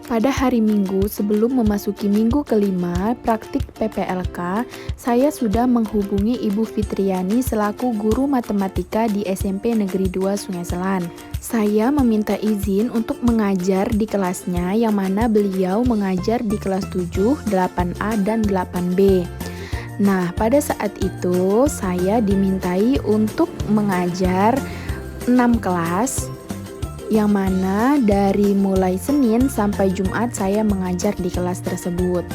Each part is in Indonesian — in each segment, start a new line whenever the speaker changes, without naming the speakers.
Pada hari Minggu sebelum memasuki minggu kelima praktik PPLK, saya sudah menghubungi Ibu Fitriani selaku guru matematika di SMP Negeri 2 Sungai Selan. Saya meminta izin untuk mengajar di kelasnya yang mana beliau mengajar di kelas 7, 8A, dan 8B. Nah, pada saat itu saya dimintai untuk mengajar 6 kelas, yang mana dari mulai Senin sampai Jumat saya mengajar di kelas tersebut.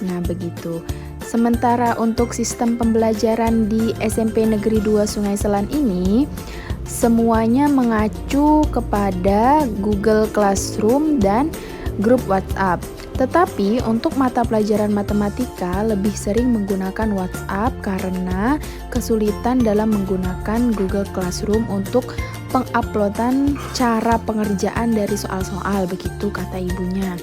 Nah, begitu. Sementara untuk sistem pembelajaran di SMP Negeri 2 Sungai Selan ini, semuanya mengacu kepada Google Classroom dan grup WhatsApp. Tetapi untuk mata pelajaran matematika lebih sering menggunakan WhatsApp karena kesulitan dalam menggunakan Google Classroom untuk penguploadan cara pengerjaan dari soal-soal, begitu kata ibunya.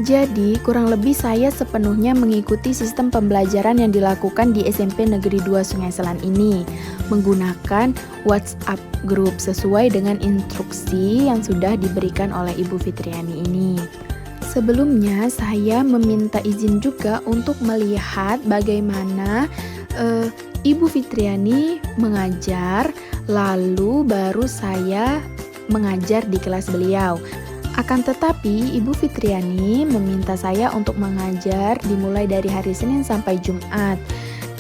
Jadi, kurang lebih saya sepenuhnya mengikuti sistem pembelajaran yang dilakukan di SMP Negeri 2 Sungai Selan ini, menggunakan WhatsApp group sesuai dengan instruksi yang sudah diberikan oleh Ibu Fitriani ini. Sebelumnya, saya meminta izin juga untuk melihat bagaimana Ibu Fitriani mengajar, lalu baru saya mengajar di kelas beliau. Akan tetapi, Ibu Fitriani meminta saya untuk mengajar dimulai dari hari Senin sampai Jumat.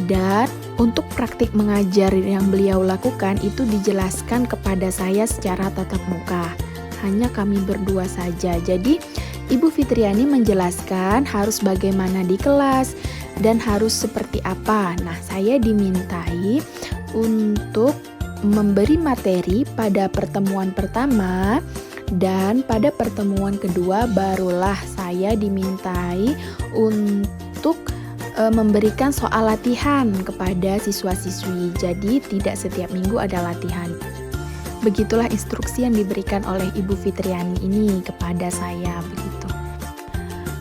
Dan untuk praktik mengajar yang beliau lakukan itu dijelaskan kepada saya secara tatap muka. Hanya kami berdua saja. Jadi, Ibu Fitriani menjelaskan harus bagaimana di kelas dan harus seperti apa. Nah, saya dimintai untuk memberi materi pada pertemuan pertama, dan pada pertemuan kedua barulah saya dimintai untuk memberikan soal latihan kepada siswa-siswi. Jadi tidak setiap minggu ada latihan. Begitulah instruksi yang diberikan oleh Ibu Fitriani ini kepada saya, begitu.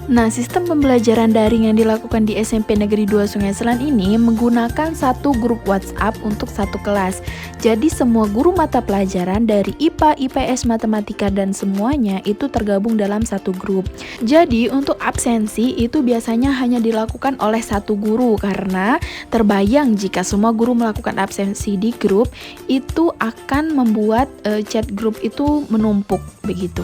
Nah, sistem pembelajaran daring yang dilakukan di SMP Negeri 2 Sungai Selan ini menggunakan satu grup WhatsApp untuk satu kelas. Jadi semua guru mata pelajaran dari IPA, IPS, Matematika, dan semuanya itu tergabung dalam satu grup. Jadi untuk absensi itu biasanya hanya dilakukan oleh satu guru, karena terbayang jika semua guru melakukan absensi di grup, itu akan membuat chat grup itu menumpuk, begitu.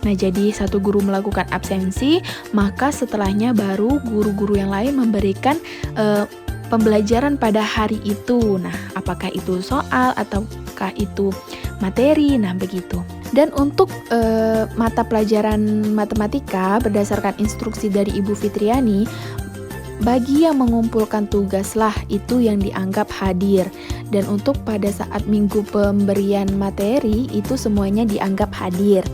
Nah, jadi satu guru melakukan absensi, maka setelahnya baru guru-guru yang lain memberikan pembelajaran pada hari itu. Nah, apakah itu soal ataukah itu materi? Nah, begitu. Dan untuk mata pelajaran matematika berdasarkan instruksi dari Ibu Fitriani, bagi yang mengumpulkan tugaslah itu yang dianggap hadir. Dan untuk pada saat minggu pemberian materi itu semuanya dianggap hadir.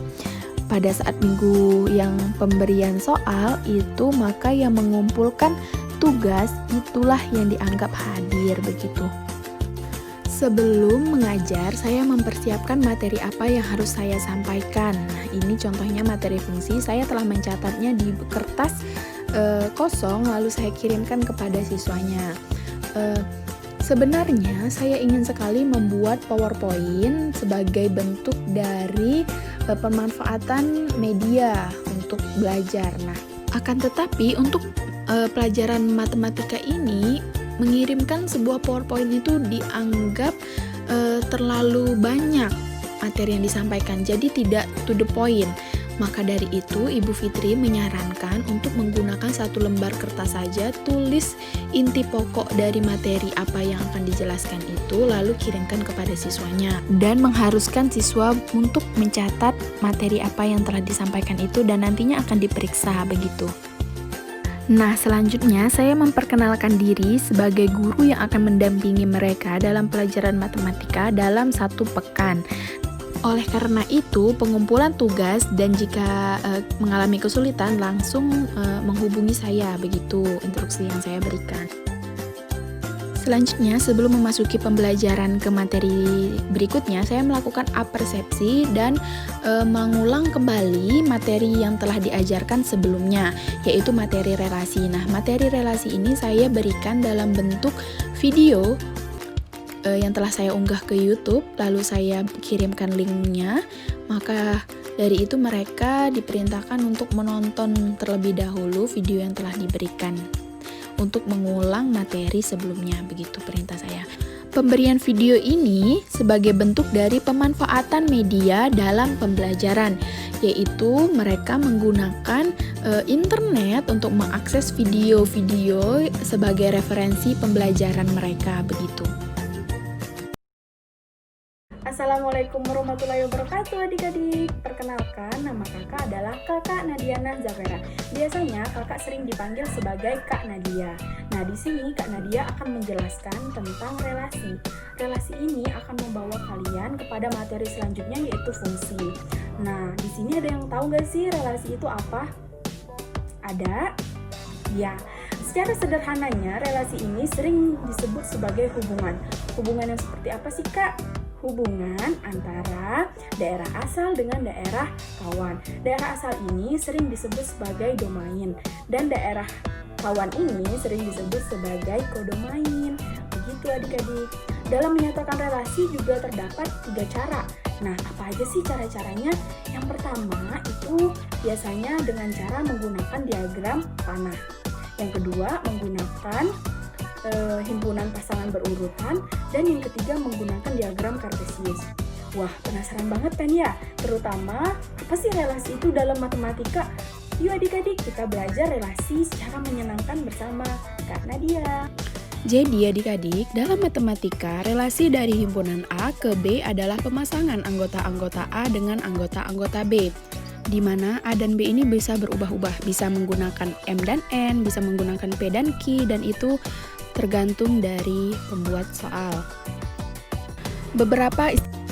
Pada saat minggu yang pemberian soal itu, maka yang mengumpulkan tugas itulah yang dianggap hadir, begitu. Sebelum mengajar, saya mempersiapkan materi apa yang harus saya sampaikan. Nah, ini contohnya materi fungsi. Saya telah mencatatnya di kertas kosong, lalu saya kirimkan kepada siswanya. Sebenarnya saya ingin sekali membuat PowerPoint sebagai bentuk dari pemanfaatan media untuk belajar. Nah, akan tetapi untuk pelajaran matematika ini, mengirimkan sebuah PowerPoint itu dianggap terlalu banyak materi yang disampaikan, jadi tidak to the point. Maka dari itu, Ibu Fitri menyarankan untuk menggunakan satu lembar kertas saja, tulis inti pokok dari materi apa yang akan dijelaskan itu, lalu kirimkan kepada siswanya. Dan mengharuskan siswa untuk mencatat materi apa yang telah disampaikan itu dan nantinya akan diperiksa, begitu. Nah, selanjutnya saya memperkenalkan diri sebagai guru yang akan mendampingi mereka dalam pelajaran matematika dalam 1 pekan. Oleh karena itu, pengumpulan tugas dan jika mengalami kesulitan langsung menghubungi saya, begitu instruksi yang saya berikan. Selanjutnya, sebelum memasuki pembelajaran ke materi berikutnya, saya melakukan apersepsi dan mengulang kembali materi yang telah diajarkan sebelumnya, yaitu materi relasi. Nah, materi relasi ini saya berikan dalam bentuk video yang telah saya unggah ke YouTube, lalu saya kirimkan linknya. Maka Dari itu mereka diperintahkan untuk menonton terlebih dahulu video yang telah diberikan untuk mengulang materi sebelumnya, begitu perintah saya. Pemberian video ini sebagai bentuk dari pemanfaatan media dalam pembelajaran, yaitu mereka menggunakan internet untuk mengakses video-video sebagai referensi pembelajaran mereka, begitu.
Assalamualaikum warahmatullahi wabarakatuh adik-adik. Perkenalkan, nama kakak adalah Kakak Nadiana Zafera. Biasanya kakak sering dipanggil sebagai Kak Nadia. Nah, di sini Kak Nadia akan menjelaskan tentang relasi. Relasi ini akan membawa kalian kepada materi selanjutnya, yaitu fungsi. Nah, di sini ada yang tahu gak sih relasi itu apa? Ada? Ya, secara sederhananya relasi ini sering disebut sebagai hubungan. Hubungan yang seperti apa sih, Kak? Hubungan antara daerah asal dengan daerah kawan. Daerah asal ini sering disebut sebagai domain, dan daerah kawan ini sering disebut sebagai kodomain. Begitu adik-adik. Dalam menyatakan relasi juga terdapat 3 cara. Nah, apa aja sih cara-caranya? Yang pertama itu biasanya dengan cara menggunakan diagram panah. Yang kedua menggunakan himpunan pasangan berurutan, dan yang ketiga menggunakan diagram kartesius. Wah, penasaran banget kan ya? Terutama apa sih relasi itu dalam matematika? Yuk adik-adik, kita belajar relasi secara menyenangkan bersama Kak Nadia.
Jadi adik-adik, dalam matematika, relasi dari himpunan A ke B adalah pemasangan anggota-anggota A dengan anggota-anggota B, di mana A dan B ini bisa berubah-ubah, bisa menggunakan M dan N, bisa menggunakan P dan Q, dan itu tergantung dari pembuat soal.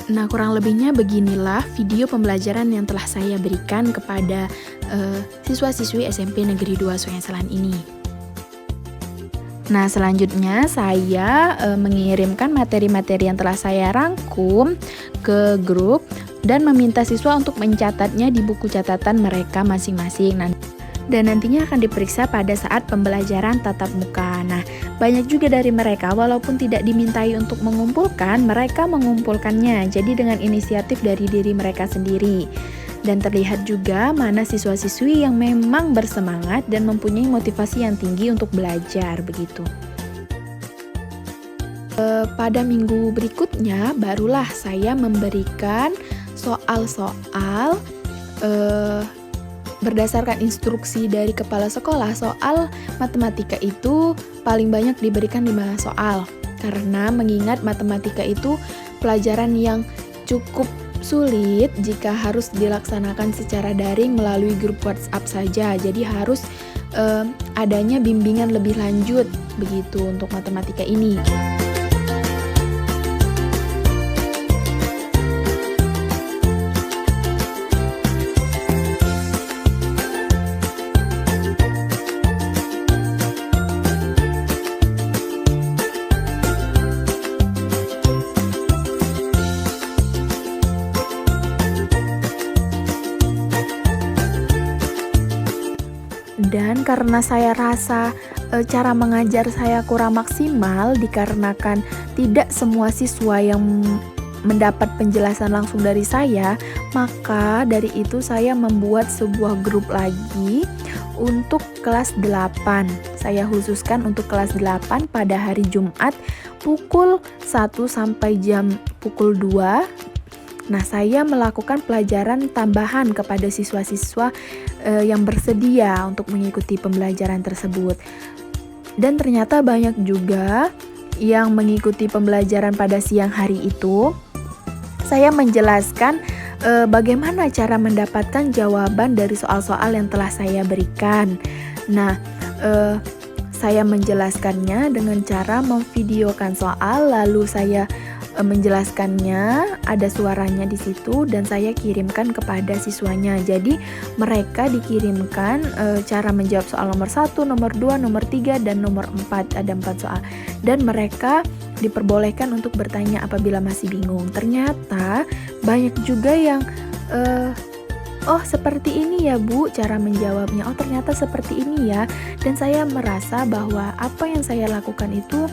Nah, kurang lebihnya beginilah video pembelajaran yang telah saya berikan kepada siswa-siswi SMP Negeri 2 Sungai Selan ini. Nah, selanjutnya saya mengirimkan materi-materi yang telah saya rangkum ke grup dan meminta siswa untuk mencatatnya di buku catatan mereka masing-masing. Dan nantinya akan diperiksa pada saat pembelajaran tatap muka. Nah, banyak juga dari mereka walaupun tidak dimintai untuk mengumpulkan, mereka mengumpulkannya. Jadi dengan inisiatif dari diri mereka sendiri. Dan terlihat juga mana siswa-siswi yang memang bersemangat dan mempunyai motivasi yang tinggi untuk belajar, begitu. Pada minggu berikutnya barulah saya memberikan soal-soal berdasarkan instruksi dari kepala sekolah. Soal matematika itu paling banyak diberikan 5 soal, karena mengingat matematika itu pelajaran yang cukup sulit jika harus dilaksanakan secara daring melalui grup WhatsApp saja. Jadi harus adanya bimbingan lebih lanjut begitu untuk matematika ini. Dan karena saya rasa cara mengajar saya kurang maksimal dikarenakan tidak semua siswa yang mendapat penjelasan langsung dari saya, maka dari itu saya membuat sebuah grup lagi untuk kelas 8. Saya khususkan untuk kelas 8 pada hari Jumat pukul 1 sampai pukul 2. Nah, saya melakukan pelajaran tambahan kepada siswa-siswa yang bersedia untuk mengikuti pembelajaran tersebut. Dan ternyata banyak juga yang mengikuti pembelajaran pada siang hari itu. Saya menjelaskan bagaimana cara mendapatkan jawaban dari soal-soal yang telah saya berikan. Nah, saya menjelaskannya dengan cara memvideokan soal, lalu saya menjelaskannya, ada suaranya di situ, dan saya kirimkan kepada siswanya. Jadi mereka dikirimkan cara menjawab soal nomor 1, nomor 2, nomor 3, dan nomor 4. Ada 4 soal. Dan mereka diperbolehkan untuk bertanya apabila masih bingung. Ternyata banyak juga yang oh seperti ini ya Bu cara menjawabnya, oh ternyata seperti ini ya. Dan saya merasa bahwa apa yang saya lakukan itu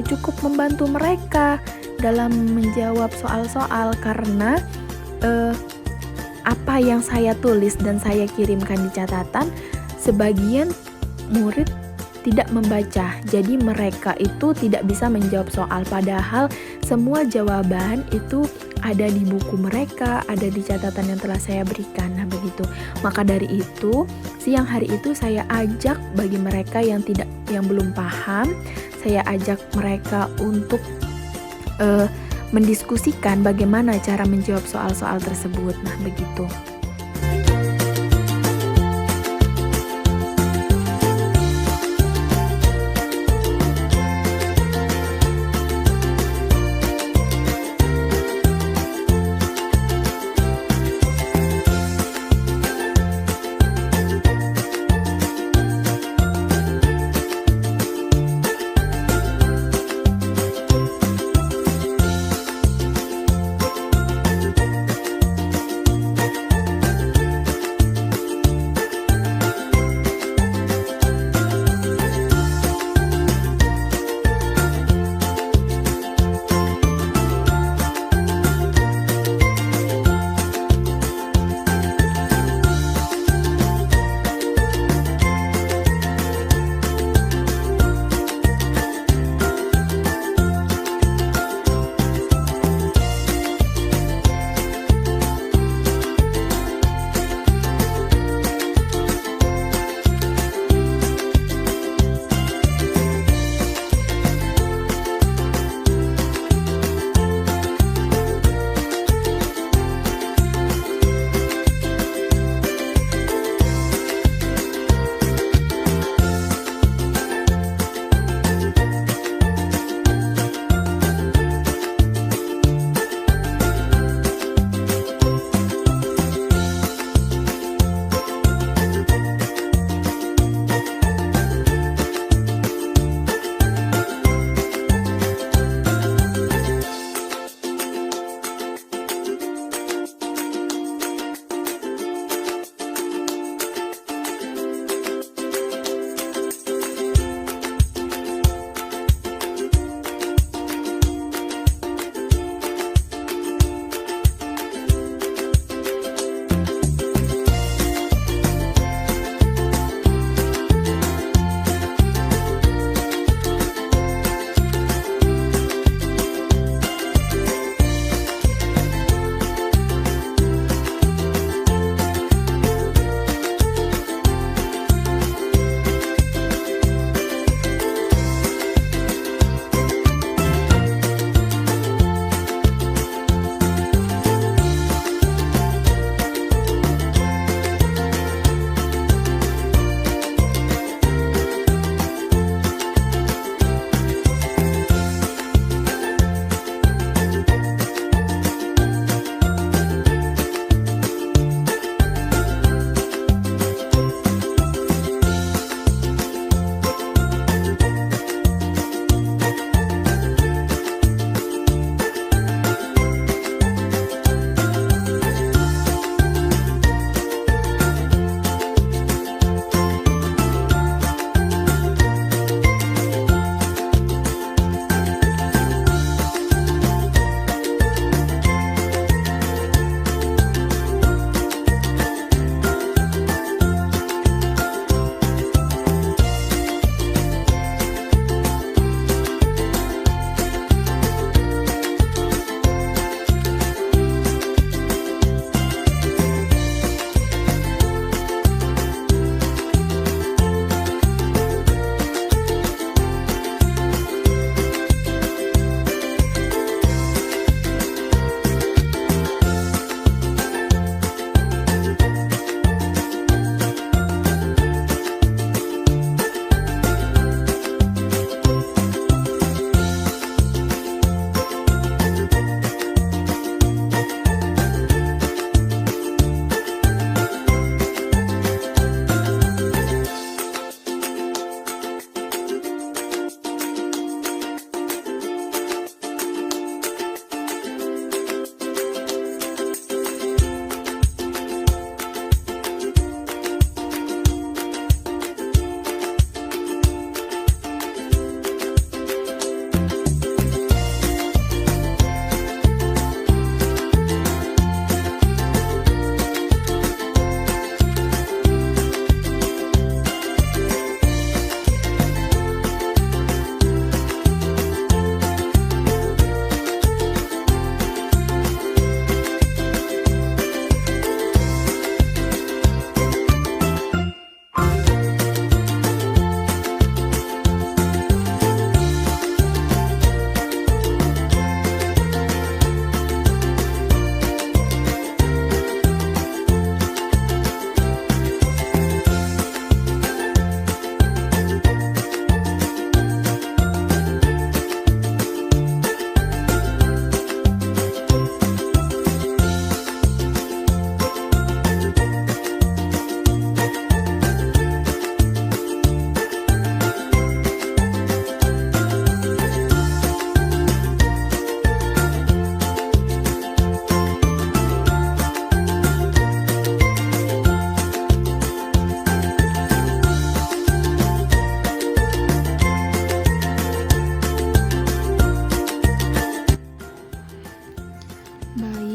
cukup membantu mereka dalam menjawab soal-soal, karena apa yang saya tulis dan saya kirimkan di catatan, sebagian murid tidak membaca. Jadi mereka itu tidak bisa menjawab soal, padahal semua jawaban itu ada di buku mereka, ada di catatan yang telah saya berikan. Nah, begitu. Maka dari itu, siang hari itu saya ajak bagi mereka yang belum paham, saya ajak mereka untuk mendiskusikan bagaimana cara menjawab soal-soal tersebut. Nah, begitu.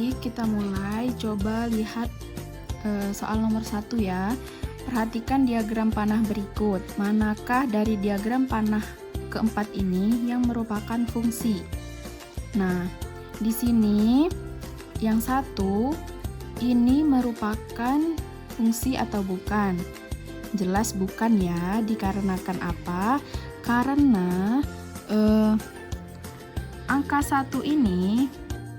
adik-adik, kita mulai. Coba lihat soal nomor 1 ya. Perhatikan diagram panah berikut. Manakah dari diagram panah keempat ini yang merupakan fungsi? Nah, di sini yang satu ini merupakan fungsi atau bukan? Jelas bukan ya, dikarenakan apa? Karena angka 1 ini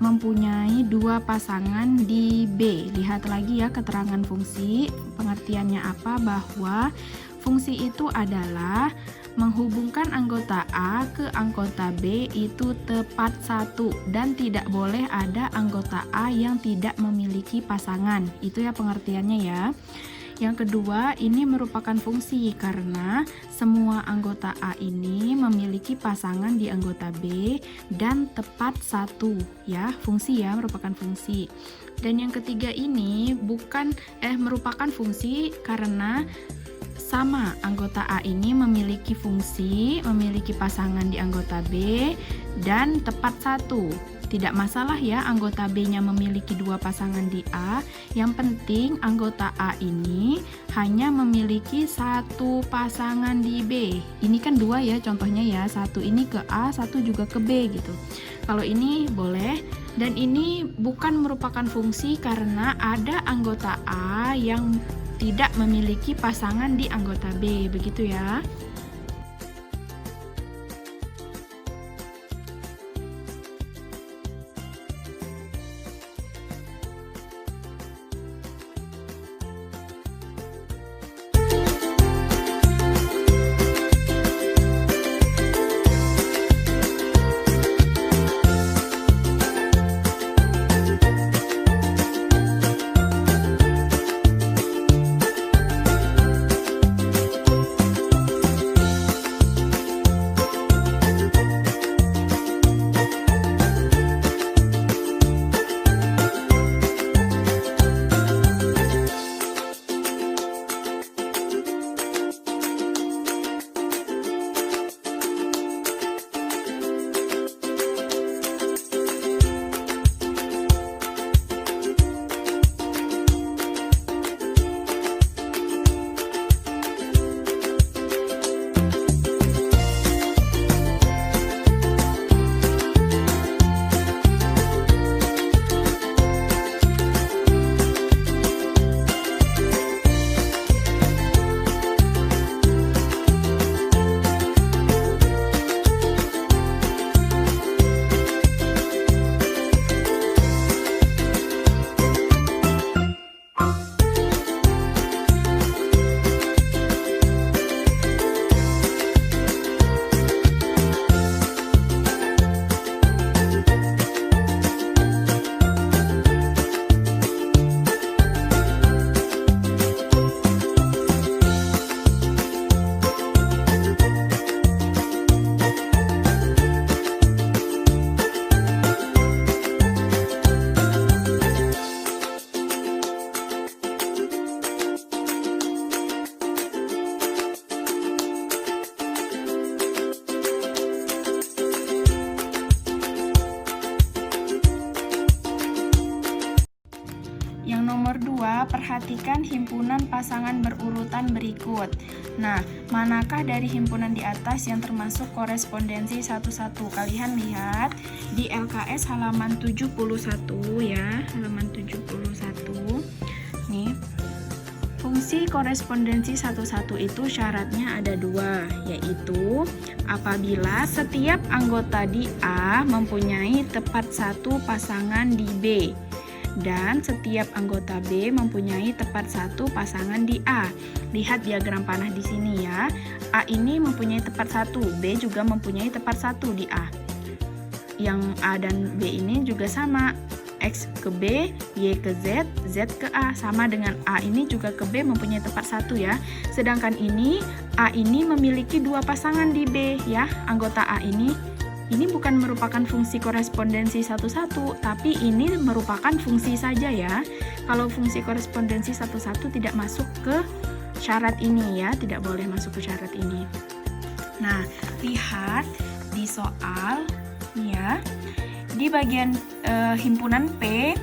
mempunyai dua pasangan di B. Lihat lagi ya keterangan fungsi. Pengertiannya apa? Bahwa fungsi itu adalah menghubungkan anggota A ke anggota B itu tepat satu dan tidak boleh ada anggota A yang tidak memiliki pasangan. Itu ya pengertiannya ya. Yang kedua, ini merupakan fungsi karena semua anggota A ini memiliki pasangan di anggota B dan tepat satu ya. Fungsi ya, merupakan fungsi. Dan yang ketiga ini merupakan fungsi karena sama anggota A ini memiliki fungsi, memiliki pasangan di anggota B dan tepat satu. Tidak masalah ya anggota B-nya memiliki dua pasangan di A. Yang penting anggota A ini hanya memiliki satu pasangan di B. Ini kan dua ya contohnya ya. Satu ini ke A, satu juga ke B gitu. Kalau ini boleh. Dan ini bukan merupakan fungsi karena ada anggota A yang tidak memiliki pasangan di anggota B. Begitu ya. Yang nomor 2, perhatikan himpunan pasangan berurutan berikut. Nah, manakah dari himpunan di atas yang termasuk korespondensi 1-1? Kalian lihat di LKS halaman 71 ya, halaman 71. Nih, fungsi korespondensi 1-1 itu syaratnya ada 2, yaitu apabila setiap anggota di A mempunyai tepat satu pasangan di B. Dan setiap anggota B mempunyai tepat satu pasangan di A. Lihat diagram panah di sini ya. A ini mempunyai tepat satu, B juga mempunyai tepat satu di A. Yang A dan B ini juga sama. X ke B, Y ke Z, Z ke A. Sama dengan A ini juga ke B mempunyai tepat satu ya. Sedangkan ini A ini memiliki dua pasangan di B ya. Anggota A ini bukan merupakan fungsi korespondensi 1-1, tapi ini merupakan fungsi saja ya. Kalau fungsi korespondensi 1-1 tidak masuk ke syarat ini ya, tidak boleh masuk ke syarat ini. Nah, lihat di soal ya, di bagian himpunan P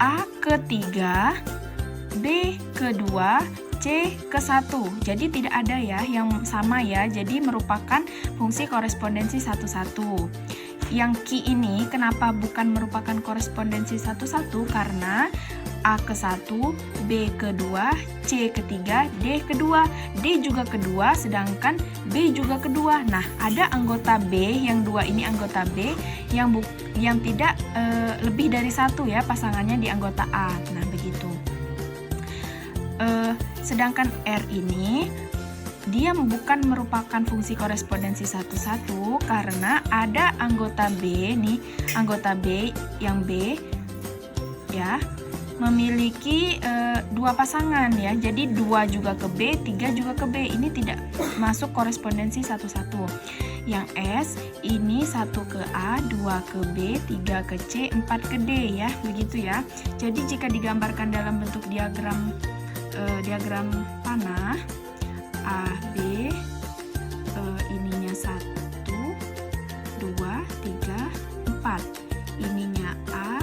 A ke 3, B ke 2, C ke 1. Jadi tidak ada ya yang sama ya. Jadi merupakan fungsi korespondensi satu-satu. Yang Q ini kenapa bukan merupakan korespondensi satu-satu? Karena A ke 1, B ke 2, C ke 3, D ke 2. D juga kedua, sedangkan B juga kedua. Nah, ada anggota B, yang 2 ini anggota B, yang tidak lebih dari 1 ya pasangannya di anggota A. Nah, begitu. Sedangkan R ini dia bukan merupakan fungsi korespondensi satu-satu karena ada anggota B nih, anggota B yang B ya memiliki 2 pasangan ya. Jadi 2 juga ke B, 3 juga ke B. Ini tidak masuk korespondensi satu-satu. Yang S ini 1 ke A, 2 ke B, 3 ke C, 4 ke D ya. Begitu ya. Jadi jika digambarkan dalam bentuk diagram panah A, B, ininya 1, 2, 3, 4. Ininya A,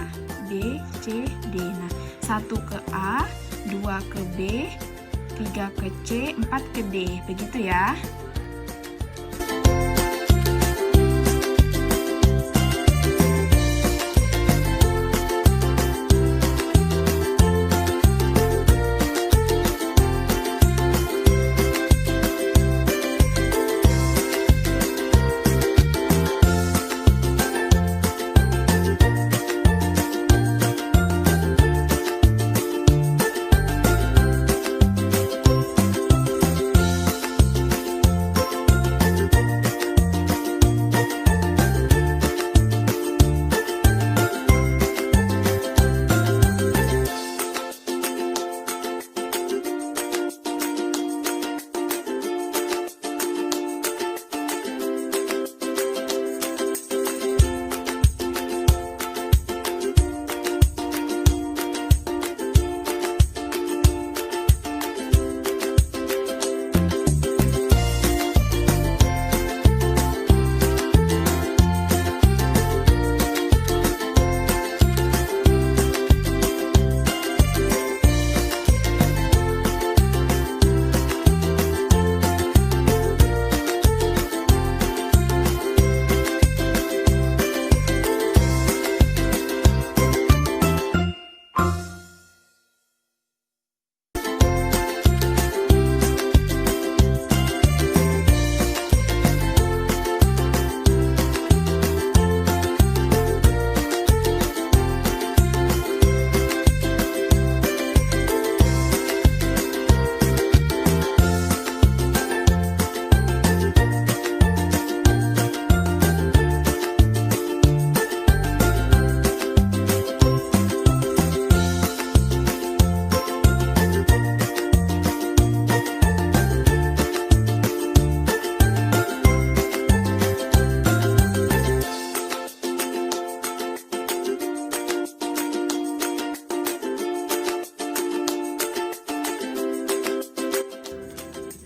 B, C, D. Nah, 1 ke A, 2 ke B, 3 ke C, 4 ke D. Begitu ya.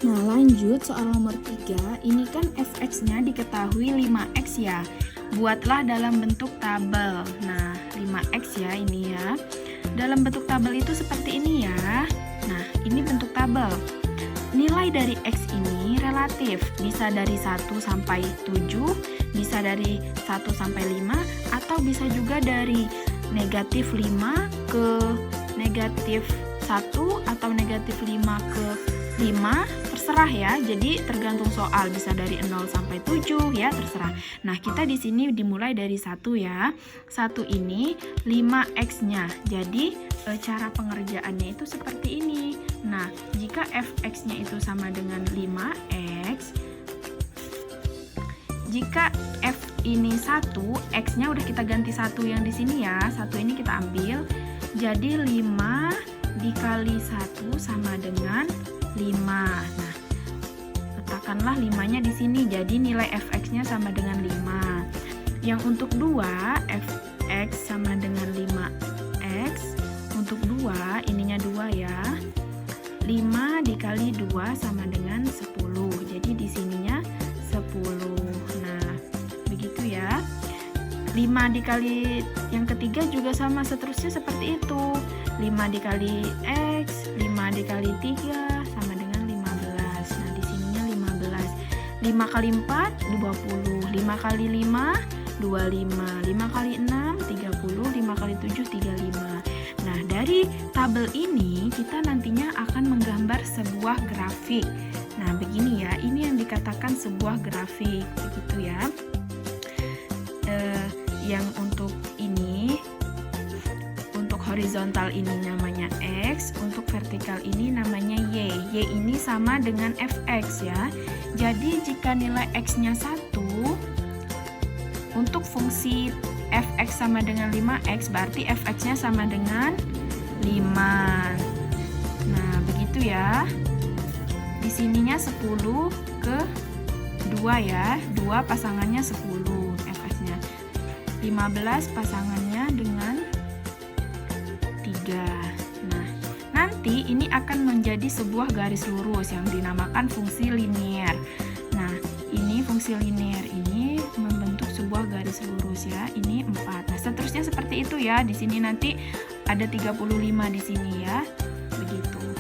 Nah, lanjut soal nomor 3. Ini kan fx-nya diketahui 5x ya. Buatlah dalam bentuk tabel. Nah, 5x ya ini ya. Dalam bentuk tabel itu seperti ini ya. Nah, ini bentuk tabel. Nilai dari x ini relatif. Bisa dari 1 sampai 7, bisa dari 1 sampai 5, atau bisa juga dari negatif 5 ke negatif 1 atau negatif 5 ke 5, terserah ya. Jadi tergantung soal, bisa dari 0 sampai 7 ya, terserah. Nah, kita di sini dimulai dari 1 ya. 1 ini 5x-nya. Jadi cara pengerjaannya itu seperti ini. Nah, jika fx-nya itu sama dengan 5x, jika f ini 1, x-nya udah kita ganti 1 yang di sini ya. 1 ini kita ambil. Jadi 5 dikali 1 sama dengan 5. Nah, letakkanlah 5-nya di sini. Jadi nilai fx-nya sama dengan 5. Yang untuk 2, fx sama dengan 5x. Untuk 2, ininya 2 ya. 5 dikali 2 sama dengan 10. Jadi di sininya 10. Nah, begitu ya.
5 dikali yang ketiga juga sama, seterusnya seperti itu. 5 dikali X, 5 dikali 3 sama dengan 15. Nah, di sininya 15. 5 kali 4, 20. 5 kali 5, 25. 5 kali 6, 30. 5 kali 7, 35. Nah, dari tabel ini kita nantinya akan menggambar sebuah grafik. Nah, begini ya, ini yang dikatakan sebuah grafik, begitu ya. Yang untuk ini, untuk horizontal ini namanya X, untuk vertikal ini namanya Y. Y ini sama dengan Fx ya. Jadi jika nilai X-nya 1, untuk fungsi Fx sama dengan 5X, berarti Fx-nya sama dengan 5. Nah, begitu ya. Di sininya 10 ke 2 ya. 2 pasangannya 10 Fx-nya. 15 pasangannya dengan 3. Nah, nanti ini akan menjadi sebuah garis lurus yang dinamakan fungsi linier. Nah, ini fungsi linier ini membentuk sebuah garis lurus ya. Ini 4. Nah, seterusnya seperti itu ya. Di sini nanti ada 35 di sini ya. Begitu.